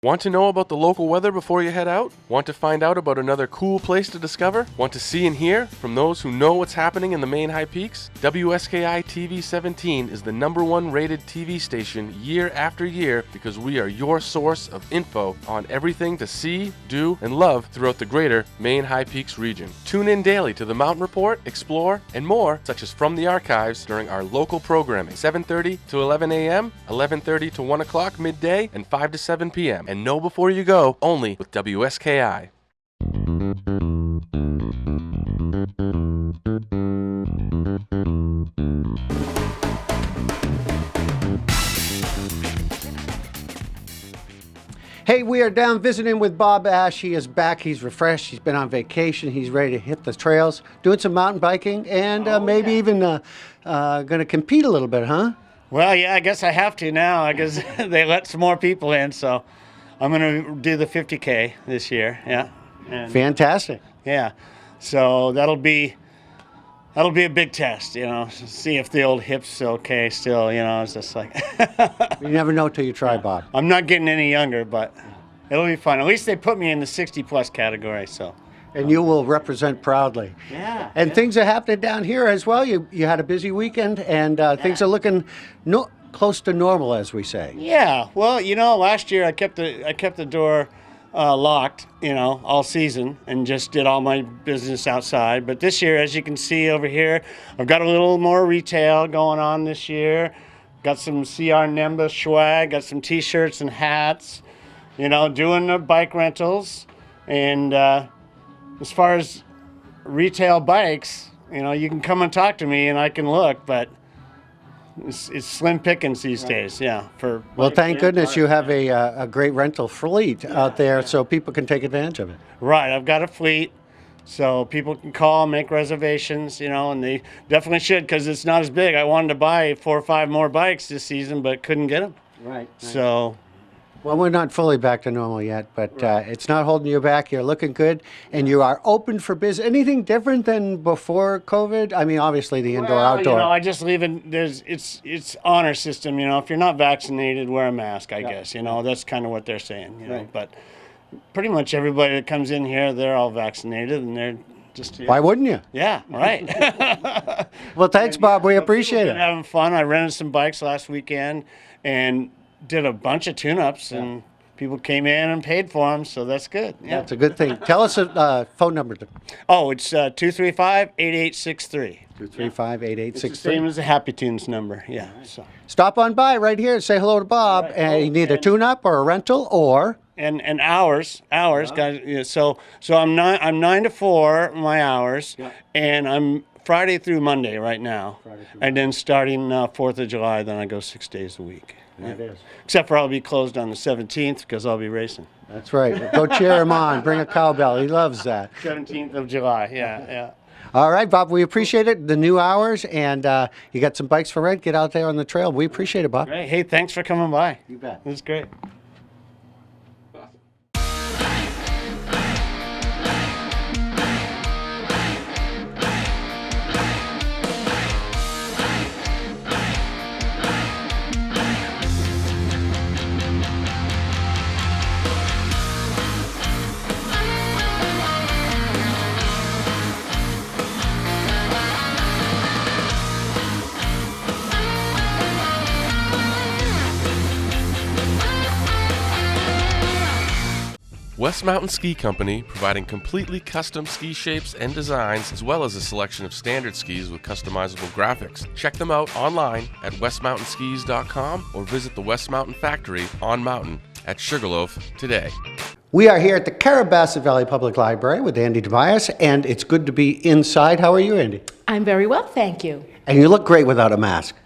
Want to know about the local weather before you head out? Want to find out about another cool place to discover? Want to see and hear from those who know what's happening in the main high peaks? WSKI TV 17 is the #1 rated TV station year after year because we are your source of info on everything to see, do, and love throughout the greater Maine High Peaks region. Tune in daily to the Mountain Report, Explore, and more, such as From the Archives during our local programming, 7:30 to 11 a.m., 11:30 to 1 o'clock midday, and 5 to 7 p.m. And know before you go, only with WSKI. Hey, we are down visiting with Bob Ash. He is back. He's refreshed. He's been on vacation. He's ready to hit the trails, doing some mountain biking, and maybe even going to compete a little bit, huh? Well, yeah, I guess I have to now. I guess they let some more people in, so I'm going to do the 50K this year. Yeah. And, fantastic. Yeah. So that'll be a big test, you know, see if the old hip's okay still, you know. It's just like You never know till you try, Bob. I'm not getting any younger, but it'll be fun. At least they put me in the 60+ category, so. And you will represent proudly. Yeah. And things are happening down here as well. You had a busy weekend, and things are looking close to normal, as we say. Yeah. Well, you know, last year I kept the door locked, you know, all season, and just did all my business outside. But this year, as you can see over here, I've got a little more retail going on this year. Got some CR Nimbus swag, got some T-shirts and hats, you know, doing the bike rentals. And as far as retail bikes, you know, you can come and talk to me and I can look, but it's slim pickings these days, yeah. Well, thank goodness you have a great rental fleet out there so people can take advantage of it. Right, I've got a fleet, so people can call, make reservations, you know, and they definitely should because it's not as big. I wanted to buy 4 or 5 more bikes this season, but couldn't get them. Right. So. Well, we're not fully back to normal yet, but it's not holding you back. You're looking good, and you are open for business. Anything different than before COVID? I mean, obviously the indoor-outdoor. You know, I just leave it. It's honor system. You know, if you're not vaccinated, wear a mask. I guess. You know, that's kind of what they're saying. You know, but pretty much everybody that comes in here, they're all vaccinated, and they're just. Why wouldn't you? Yeah. Right. Well, thanks, Bob. We appreciate it. Having fun. I rented some bikes last weekend, and did a bunch of tune-ups, and people came in and paid for them, so that's good. Yeah. That's a good thing. Tell us a phone number. Oh, it's 235-8863. 235-8863. It's the same as the Happy Tunes number, yeah. So. Stop on by right here and say hello to Bob. Right. And you need a tune-up or a rental or... And hours, guys. You know, so I'm 9 to 4, my hours, and I'm Friday through Monday right now. And then starting 4th of July, then I go 6 days a week. Yeah. It is. Except for I'll be closed on the 17th because I'll be racing. That's right. Go cheer him on. Bring a cowbell. He loves that. 17th of July, yeah. All right, Bob, we appreciate it. The new hours, and you got some bikes for rent. Get out there on the trail. We appreciate it, Bob. Great. Hey, thanks for coming by. You bet. It was great. West Mountain Ski Company, providing completely custom ski shapes and designs, as well as a selection of standard skis with customizable graphics. Check them out online at westmountainskis.com or visit the West Mountain Factory on Mountain at Sugarloaf today. We are here at the Carrabassett Valley Public Library with Andy Tobias, and it's good to be inside. How are you, Andy? I'm very well, thank you. And you look great without a mask.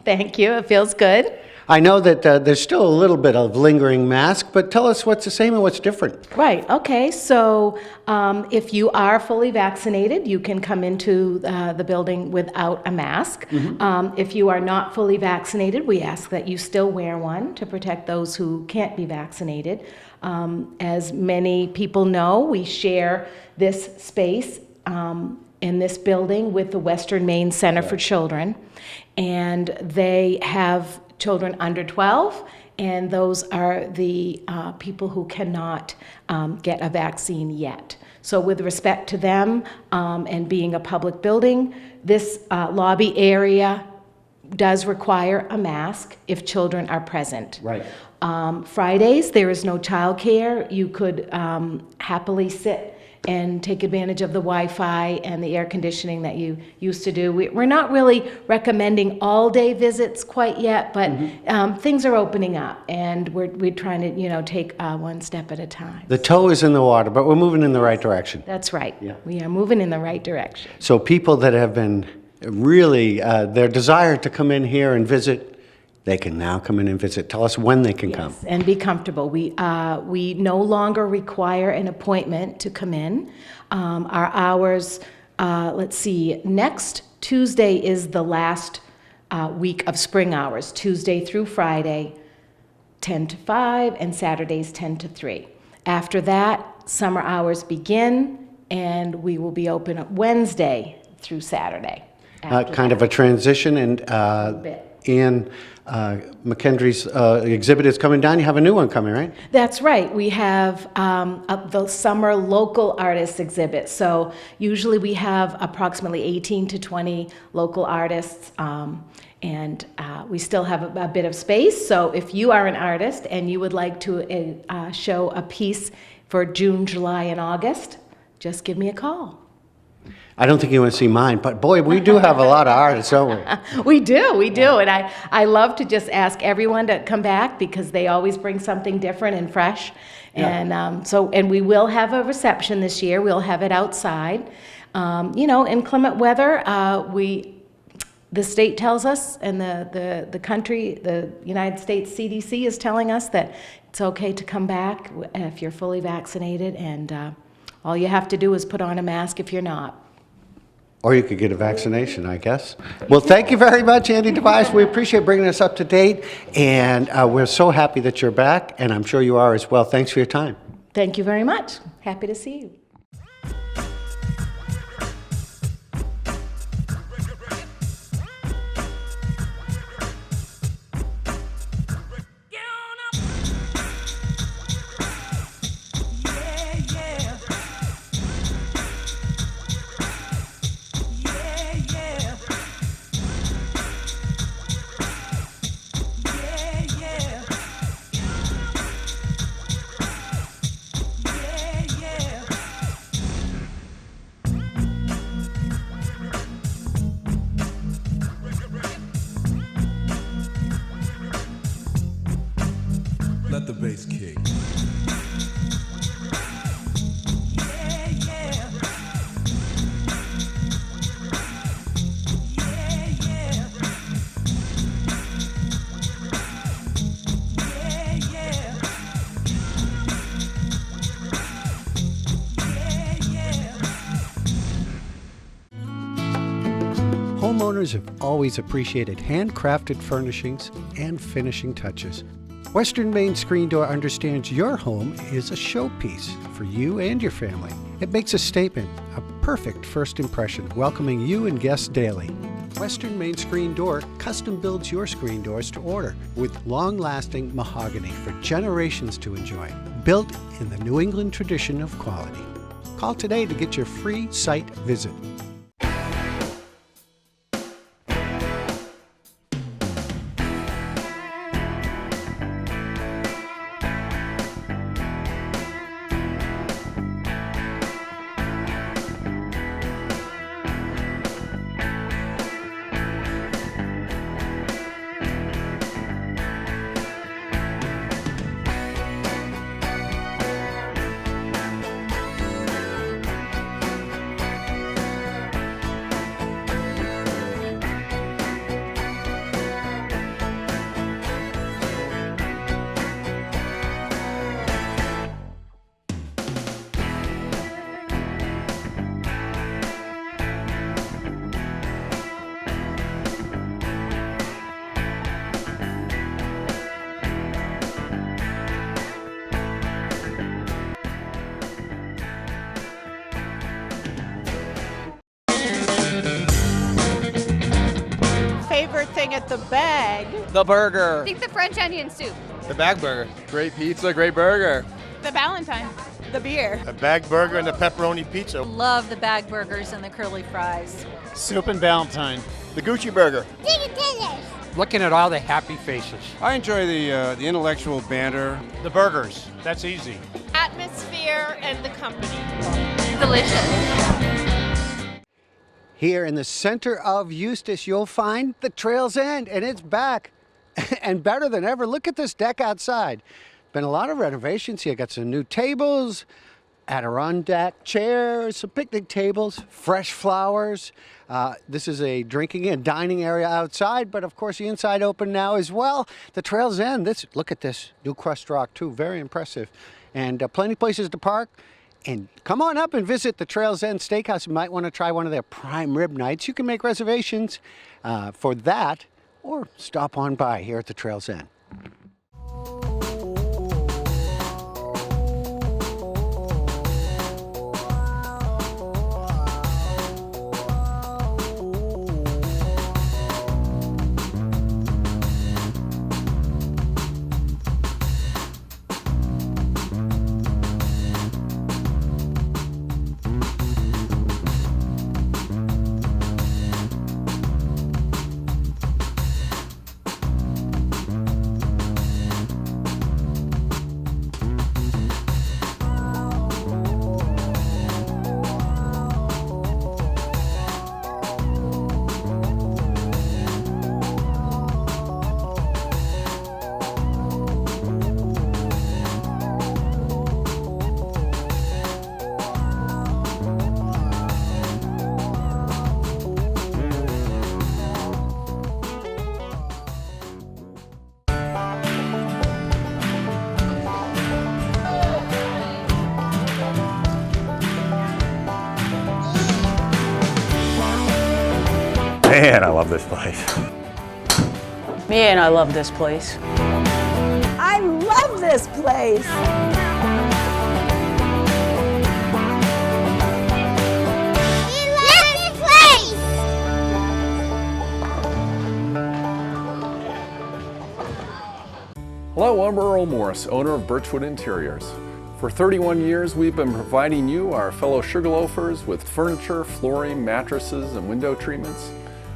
Thank you. It feels good. I know that there's still a little bit of lingering mask, but tell us what's the same and what's different. Right. Okay. So if you are fully vaccinated, you can come into the building without a mask. Mm-hmm. If you are not fully vaccinated, we ask that you still wear one to protect those who can't be vaccinated. As many people know, we share this space in this building with the Western Maine Center for Children, and they have children under 12 and those are the people who cannot get a vaccine yet. So with respect to them and being a public building, this lobby area does require a mask if children are present. Right. Fridays, there is no childcare. You could happily sit and take advantage of the Wi-Fi and the air conditioning that you used to do. We're not really recommending all-day visits quite yet, but things are opening up, and we're trying to take one step at a time. The toe is in the water, but we're moving in the right direction. That's right. Yeah. We are moving in the right direction. So people that have been really, their desire to come in here and visit, they can now come in and visit. Tell us when they can come. And be comfortable. We no longer require an appointment to come in. Our hours, let's see, next Tuesday is the last week of spring hours, Tuesday through Friday, 10 to 5, and Saturdays 10 to 3. After that, summer hours begin, and we will be open Wednesday through Saturday. Kind of a transition, and Ian McKendry's exhibit is coming down. You have a new one coming, right? That's right. We have the summer local artists exhibit. So usually we have approximately 18 to 20 local artists, and we still have a bit of space. So if you are an artist and you would like to show a piece for June, July, and August, just give me a call. I don't think you want to see mine, but boy, we do have a lot of artists, don't we? We do. And I love to just ask everyone to come back because they always bring something different and fresh. Yeah. And we will have a reception this year. We'll have it outside. In inclement weather, the state tells us, and the country, the United States CDC is telling us that it's okay to come back if you're fully vaccinated, and all you have to do is put on a mask if you're not. Or you could get a vaccination, I guess. Well, thank you very much, Andy Tobias. We appreciate bringing us up to date, and we're so happy that you're back, and I'm sure you are as well. Thanks for your time. Thank you very much. Happy to see you. Let the bass kick. Homeowners have always appreciated handcrafted furnishings and finishing touches. Western Maine Screen Door understands your home is a showpiece for you and your family. It makes a statement, a perfect first impression, welcoming you and guests daily. Western Maine Screen Door custom builds your screen doors to order with long-lasting mahogany for generations to enjoy, built in the New England tradition of quality. Call today to get your free site visit. Favorite thing at the bag? The burger. I think the French onion soup. The bag burger. Great pizza, great burger. The Valentine. The beer. A bag burger and a pepperoni pizza. Love the bag burgers and the curly fries. Soup and Valentine. The Gucci burger. Chicken tenders. Looking at all the happy faces. I enjoy the intellectual banter. The burgers. That's easy. Atmosphere and the company. Delicious. Here in the center of Eustis, you'll find the Trail's End, and it's back and better than ever. Look at this deck outside. Been a lot of renovations here. Got some new tables, Adirondack chairs, some picnic tables, fresh flowers. This is a drinking and dining area outside, but of course the inside open now as well. The Trail's End. Look at this new crushed rock too. Very impressive, and plenty of places to park. And come on up and visit the Trail's End Steakhouse. You might want to try one of their prime rib nights. You can make reservations for that or stop on by here at the Trail's End. Man, I love this place. Man, I love this place. I love this place. We love this place. Hello, I'm Earl Morris, owner of Birchwood Interiors. For 31 years, we've been providing you, our fellow Sugarloafers, with furniture, flooring, mattresses, and window treatments.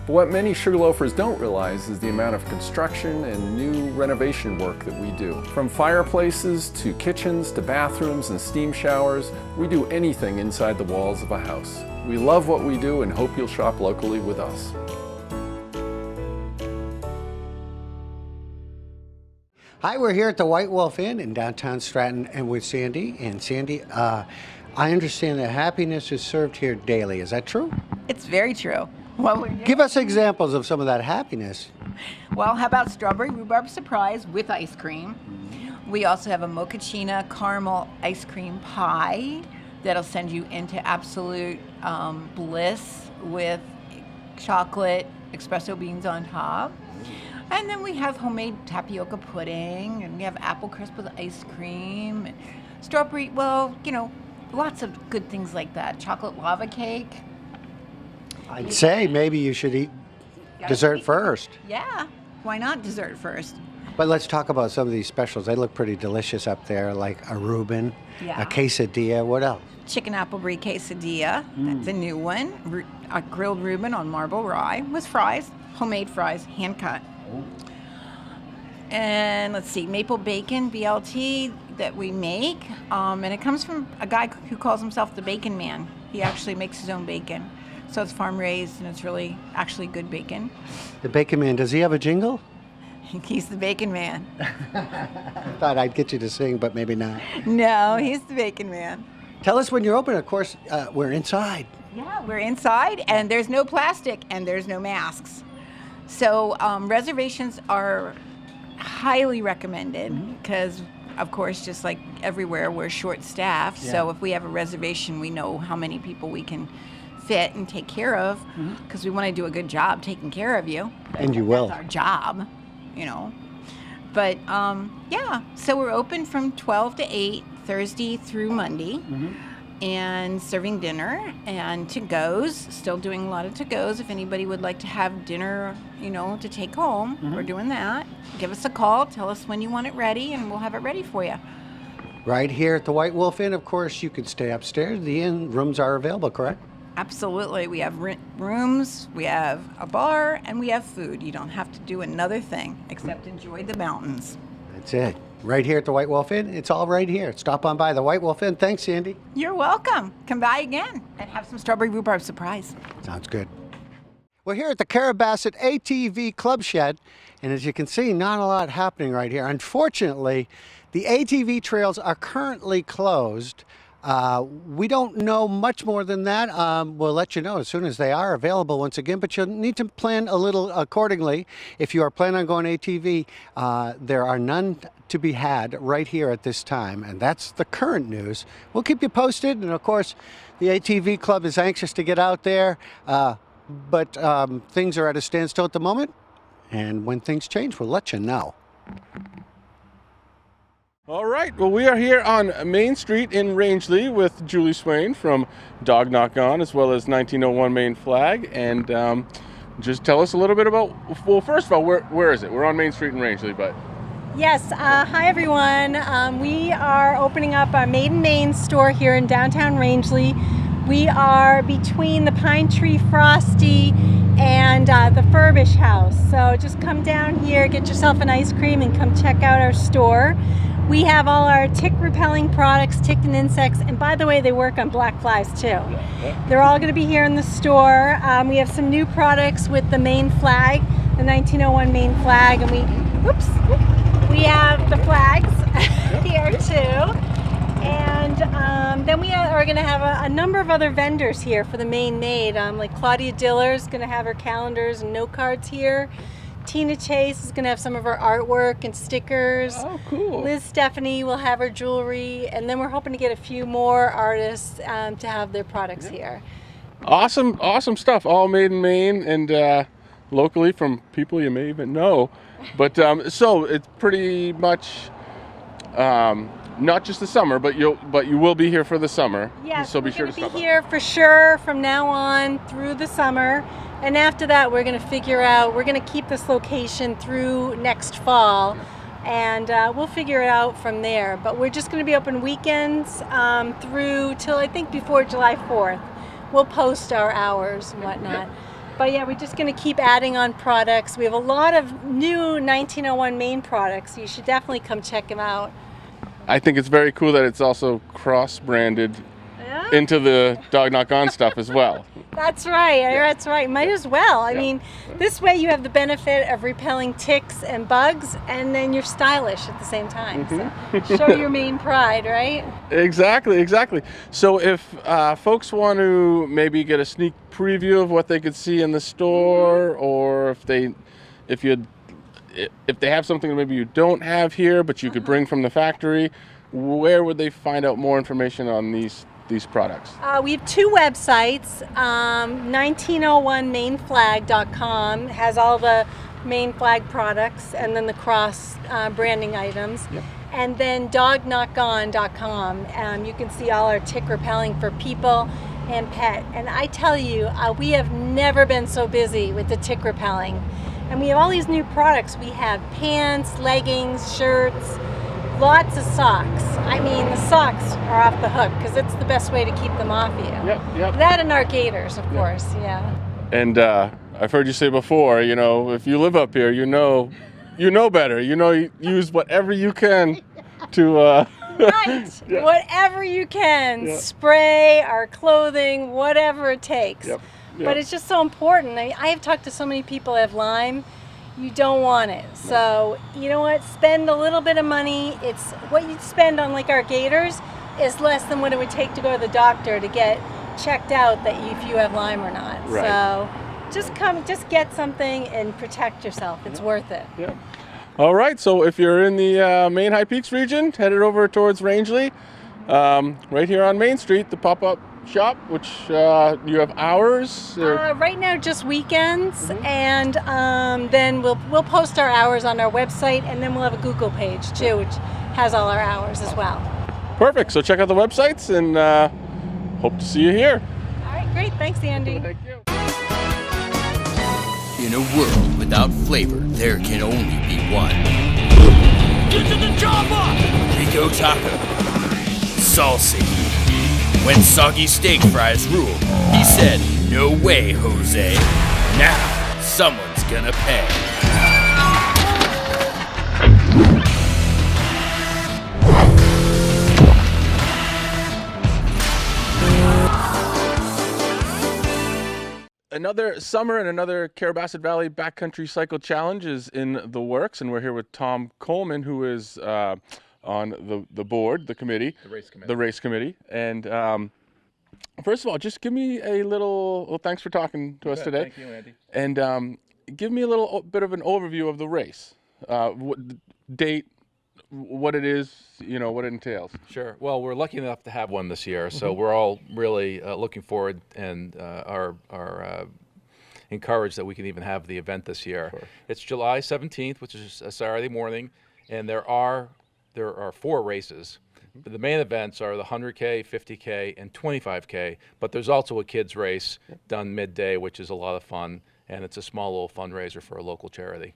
But what many Sugarloafers don't realize is the amount of construction and new renovation work that we do. From fireplaces to kitchens to bathrooms and steam showers, we do anything inside the walls of a house. We love what we do and hope you'll shop locally with us. Hi, we're here at the White Wolf Inn in downtown Stratton and with Sandy. And Sandy, I understand that happiness is served here daily. Is that true? It's very true. Give us examples of some of that happiness. Well, how about strawberry rhubarb surprise with ice cream? We also have a mochaccino caramel ice cream pie that'll send you into absolute bliss with chocolate espresso beans on top. And then we have homemade tapioca pudding, and we have apple crisp with ice cream, and strawberry, well, you know, lots of good things like that. Chocolate lava cake. I'd say maybe you should eat dessert first. Yeah, why not dessert first? But let's talk about some of these specials. They look pretty delicious up there, like a Reuben, Yeah. a quesadilla. What else? Chicken apple brie quesadilla. That's a new one. A grilled Reuben on marble rye with fries, homemade fries, hand cut. And let's see, maple bacon BLT that we make. And it comes from a guy who calls himself the Bacon Man. He actually makes his own bacon. So it's farm raised and it's really actually good bacon. The Bacon Man, does he have a jingle? He's the Bacon Man. I thought I'd get you to sing, but maybe not. No, he's the Bacon Man. Tell us when you're open. Of course, we're inside. Yeah, we're inside, and there's no plastic, and there's no masks. So reservations are highly recommended because, of course, just like everywhere, we're short-staffed. Yeah. So if we have a reservation, we know how many people we can fit and take care of because we want to do a good job taking care of you. And you will. That's our job, you know. But, yeah, so we're open from 12 to 8, Thursday through Monday. and serving dinner and to-goes. Still doing a lot of to-goes. If anybody would like to have dinner, to take home, we're doing that. Give us a call. Tell us when you want it ready, and we'll have it ready for you. Right here at the White Wolf Inn, of course, you can stay upstairs. The inn rooms are available, correct? Absolutely. We have rooms, we have a bar, and we have food. You don't have to do another thing except enjoy the mountains. That's it. Right here at the White Wolf Inn. It's all right here. Stop on by the White Wolf Inn. Thanks, Sandy. You're welcome. Come by again and have some strawberry rhubarb surprise. Sounds good. We're here at the Carrabassett ATV Club Shed, and as you can see, not a lot happening right here. Unfortunately, the ATV trails are currently closed. We don't know much more than that. We'll let you know as soon as they are available once again, but you'll need to plan a little accordingly. If you are planning on going ATV, there are none to be had right here at this time, and that's the current news. We'll keep you posted, and of course, the ATV Club is anxious to get out there, but things are at a standstill at the moment, and when things change, we'll let you know. All right, well, we are here on Main Street in Rangeley with Julie Swain from Dog Knock On, as well as 1901 Main Flag, and just tell us a little bit about, well, first of all, where is it? We're on Main Street in Rangeley, but... Yes, hi everyone. We are opening up our Maiden Main store here in downtown Rangeley. We are between the Pine Tree Frosty and the Furbish House. So just come down here, get yourself an ice cream, and come check out our store. We have all our tick-repelling products, tick and insects, and by the way, they work on black flies too. They're all going to be here in the store. We have some new products with the Maine flag, the 1901 Maine flag, and we have the flags here too. And then we are going to have a number of other vendors here for the Maine Made. Like Claudia Diller's going to have her calendars and note cards here. Tina Chase is going to have some of her artwork and stickers. Oh, cool. Liz Stephanie will have her jewelry. And then we're hoping to get a few more artists to have their products here. Awesome stuff. All made in Maine and locally from people you may even know. But so it's pretty much not just the summer, but you will be here for the summer. Yes, so be sure to stop be here for sure from now on through the summer. And after that, we're going to figure out, we're going to keep this location through next fall, and we'll figure it out from there. But we're just going to be open weekends through till I think before July 4th. We'll post our hours and whatnot. But yeah, we're just going to keep adding on products. We have a lot of new 1901 Maine products, so you should definitely come check them out. I think it's very cool that it's also cross-branded into the Dog Knock On stuff as well. That's right. That's right. Might as well. I mean, this way you have the benefit of repelling ticks and bugs, and then you're stylish at the same time. So show your Maine pride, right? Exactly. So if folks want to maybe get a sneak preview of what they could see in the store, or if they have something that maybe you don't have here but you could bring from the factory, where would they find out more information on these products? We have two websites. 1901mainflag.com has all the Maine flag products and then the cross branding items. Yep. And then dogknockon.com. You can see all our tick repelling for people and pet. And I tell you, we have never been so busy with the tick repelling. And we have all these new products. We have pants, leggings, shirts, lots of socks. I mean, the socks are off the hook because it's the best way to keep them off you. Yep. That and our gaiters, of course, yeah. And I've heard you say before, if you live up here, you know better. You use whatever you can to... Right, whatever you can. Spray, our clothing, whatever it takes. Yep. But it's just so important. I have talked to so many people that have Lyme. You don't want it. So, you know what? Spend a little bit of money. It's what you'd spend on like our gaiters is less than what it would take to go to the doctor to get checked out that if you have Lyme or not. Right. So, just get something and protect yourself. It's worth it. Yeah. All right. So if you're in the Maine High Peaks region, headed over towards Rangeley, right here on Main Street, the pop-up shop, which you have hours? Right now just weekends, and then we'll post our hours on our website, and then we'll have a Google page too, which has all our hours as well. Perfect. So check out the websites and hope to see you here. All right, great. Thanks, Andy. Thank you. In a world without flavor, there can only be one. Get to the chopper! Rico Taco. Saucy. When soggy steak fries ruled, he said, "No way, Jose. Now, someone's gonna pay." Another summer and another Carrabassett Valley Backcountry Cycle Challenge is in the works, and we're here with Tom Coleman, who is on the board, the committee. The race committee. And first of all, just give me a little, well, thanks for talking to us today. Thank you, Andy. And give me a little bit of an overview of the race. What date, what it is, what it entails. Sure. Well, we're lucky enough to have one this year, so we're all really looking forward and are encouraged that we can even have the event this year. Sure. It's July 17th, which is a Saturday morning, and there are 4 races. The main events are the 100K, 50K, and 25K, but there's also a kids race done midday, which is a lot of fun, and it's a small little fundraiser for a local charity.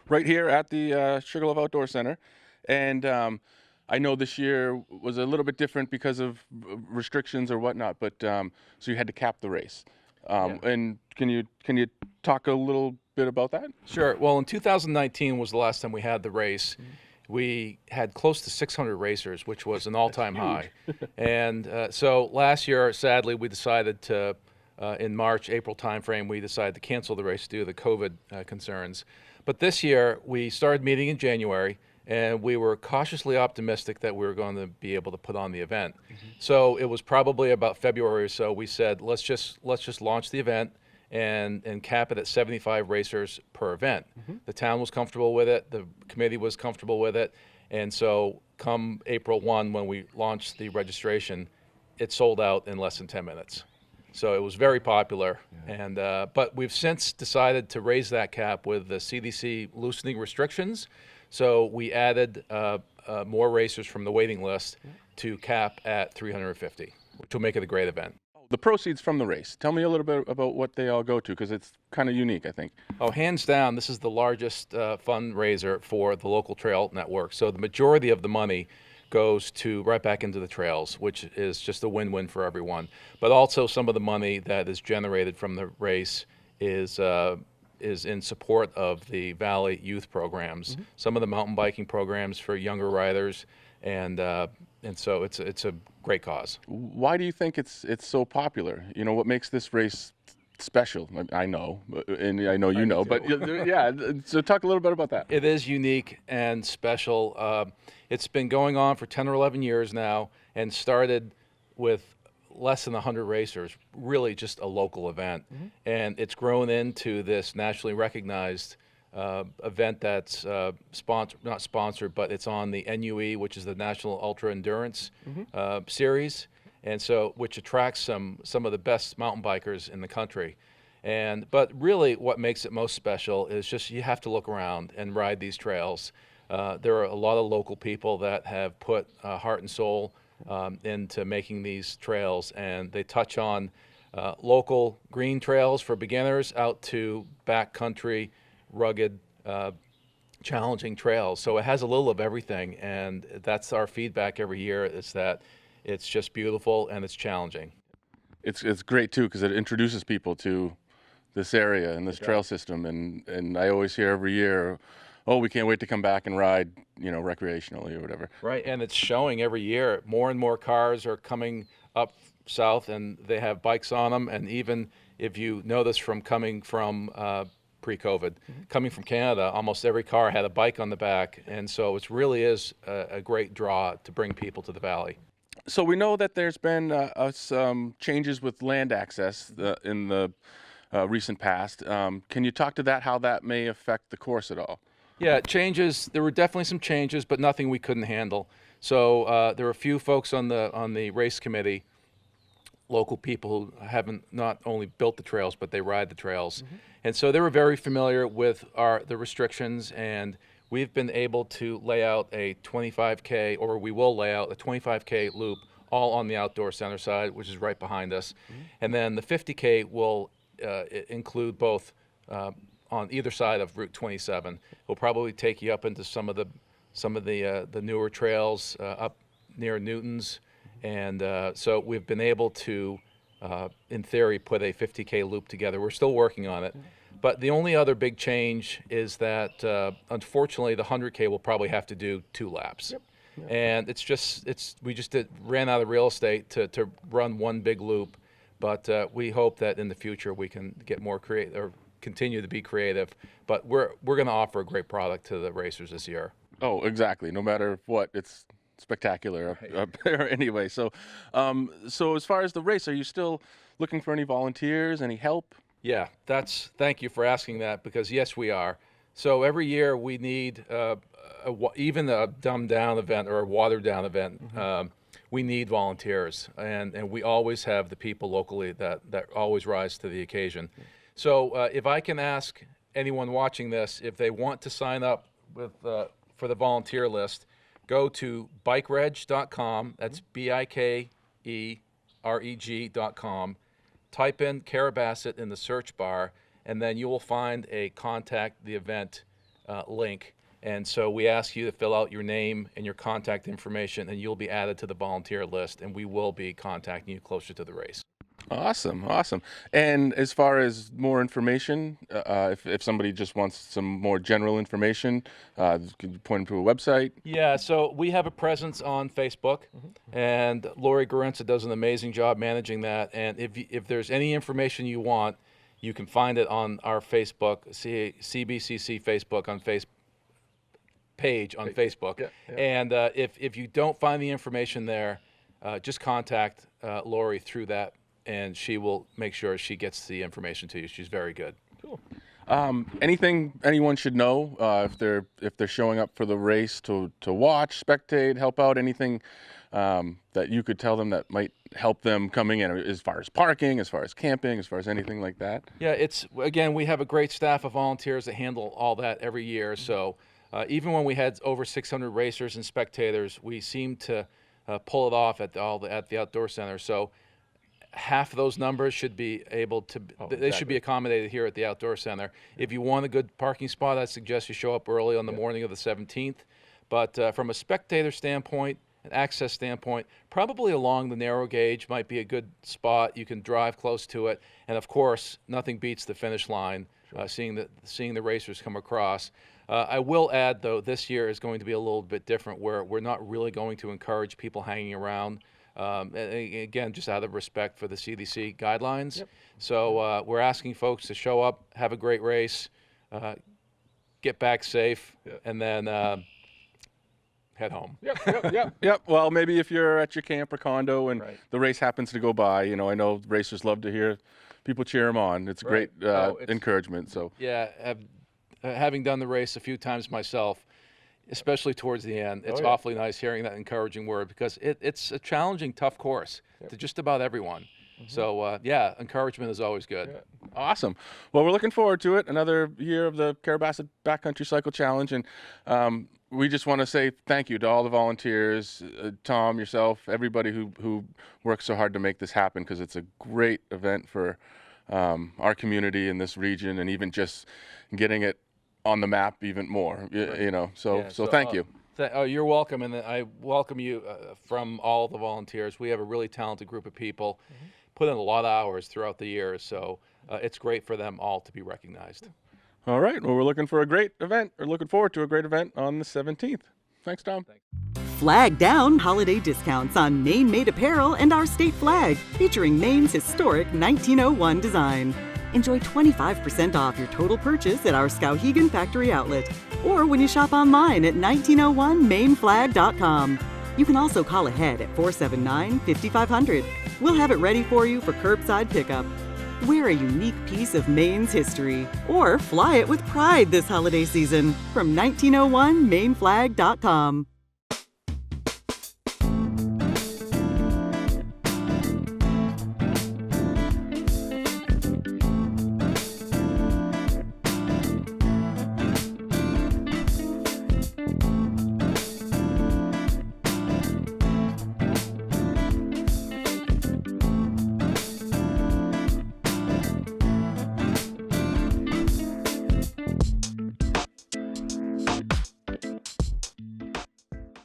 Right here at the Sugarloaf Outdoor Center. And I know this year was a little bit different because of restrictions or whatnot, but so you had to cap the race. And can you talk a little bit about that? Sure. Well, in 2019 was the last time we had the race. We had close to 600 racers, which was an all-time high. And so last year, sadly, we decided to, in March, April timeframe, we decided to cancel the race due to the COVID concerns. But this year, we started meeting in January, and we were cautiously optimistic that we were going to be able to put on the event. So it was probably about February or so, we said, let's just launch the event and cap it at 75 racers per event. The town was comfortable with it, the committee was comfortable with it, and so come April 1, when we launched the registration, it sold out in less than 10 minutes. So it was very popular, and but we've since decided to raise that cap with the CDC loosening restrictions. So we added more racers from the waiting list to cap at 350, which will make it a great event. The proceeds from the race. Tell me a little bit about what they all go to, because it's kind of unique, I think. Oh, hands down, this is the largest fundraiser for the local trail network. So the majority of the money goes right back into the trails, which is just a win-win for everyone. But also some of the money that is generated from the race is in support of the Valley youth programs, some of the mountain biking programs for younger riders, and so it's a great cause. Why do you think it's so popular? What makes this race special? I know, and I know you know, but yeah, so talk a little bit about that. It is unique and special. It's been going on for 10 or 11 years now, and started with less than 100 racers, really just a local event. And it's grown into this nationally recognized event that's not sponsored, but it's on the NUE, which is the National Ultra Endurance Series, and so which attracts some of the best mountain bikers in the country. But really what makes it most special is just you have to look around and ride these trails. There are a lot of local people that have put heart and soul into making these trails, and they touch on local green trails for beginners out to backcountry, rugged, challenging trails. So it has a little of everything, and that's our feedback every year, is that it's just beautiful and it's challenging. It's great too, because it introduces people to this area and this trail system, and I always hear every year, oh, we can't wait to come back and ride, recreationally or whatever. Right, and it's showing every year. More and more cars are coming up south, and they have bikes on them, and even if you know this from coming from pre-COVID, coming from Canada, almost every car had a bike on the back, and so it really is a great draw to bring people to the valley. So we know that there's been some changes with land access in the recent past. Can you talk to that, how that may affect the course at all? Yeah, changes. There were definitely some changes, but nothing we couldn't handle. So there were a few folks on the race committee, local people who haven't not only built the trails, but they ride the trails. And so they were very familiar with the restrictions, and we've been able to lay out a 25K, or we will lay out a 25K loop all on the outdoor center side, which is right behind us. And then the 50K will include both on either side of Route 27. We'll probably take you up into some of the newer trails up near Newton's, and so we've been able to, in theory, put a 50K loop together. We're still working on it. But the only other big change is that, unfortunately, the 100K will probably have to do 2 laps. And we just ran out of real estate to run one big loop. But we hope that in the future we can get more creative, or continue to be creative. But we're going to offer a great product to the racers this year. Oh, exactly. No matter what, it's spectacular up there anyway. So, so as far as the race, are you still looking for any volunteers, any help? Yeah, thank you for asking that, because yes, we are. So every year we need, even a dumbed down event or a watered down event, we need volunteers, and we always have the people locally that always rise to the occasion. So if I can ask anyone watching this, if they want to sign up with for the volunteer list, go to bikereg.com. That's BIKEREG.com. Type in Carrabassett in the search bar, and then you will find a contact the event link. And so we ask you to fill out your name and your contact information, and you'll be added to the volunteer list, and we will be contacting you closer to the race. Awesome, awesome. And as far as more information, if somebody just wants some more general information, could you point them to a website? Yeah, so we have a presence on Facebook, and Lori Garenza does an amazing job managing that. And if there's any information you want, you can find it on our Facebook, CBCC Facebook on page on Facebook. Yeah. And if you don't find the information there, just contact Lori through that, and she will make sure she gets the information to you. She's very good. Cool. Anything anyone should know if they're showing up for the race to watch, spectate, help out? Anything that you could tell them that might help them coming in, as far as parking, as far as camping, as far as anything like that? Yeah, again, we have a great staff of volunteers that handle all that every year. So even when we had over 600 racers and spectators, we seemed to pull it off at the outdoor center. So half of those numbers should be able to, they should be accommodated here at the outdoor center. If you want a good parking spot, I suggest you show up early on the morning of the 17th. But from a spectator standpoint, an access standpoint, probably along the narrow gauge might be a good spot. You can drive close to it. And of course, nothing beats the finish line, seeing the racers come across. I will add, though, this year is going to be a little bit different, where we're not really going to encourage people hanging around. Again, just out of respect for the CDC guidelines. Yep. So we're asking folks to show up, have a great race, get back safe, and then head home. Yep. Well, maybe if you're at your camp or condo and the race happens to go by, I know racers love to hear people cheer them on. It's great encouragement. So yeah, having done the race a few times myself, especially towards the end, it's awfully nice hearing that encouraging word, because it's a challenging, tough course to just about everyone. So, encouragement is always good. Yeah. Awesome. Well, we're looking forward to it. Another year of the Carrabassett Backcountry Cycle Challenge. And we just want to say thank you to all the volunteers, Tom, yourself, everybody who works so hard to make this happen, because it's a great event for our community in this region, and even just getting it on the map even more, so thank you. You're welcome, and I welcome you from all the volunteers. We have a really talented group of people, put in a lot of hours throughout the year, so it's great for them all to be recognized. All right, well, we're looking forward to a great event on the 17th. Thanks, Tom. Thanks. Flag down holiday discounts on Maine-made apparel and our state flag, featuring Maine's historic 1901 design. Enjoy 25% off your total purchase at our Skowhegan factory outlet, or when you shop online at 1901mainflag.com. You can also call ahead at 479-5500. We'll have it ready for you for curbside pickup. Wear a unique piece of Maine's history, or fly it with pride this holiday season from 1901mainflag.com.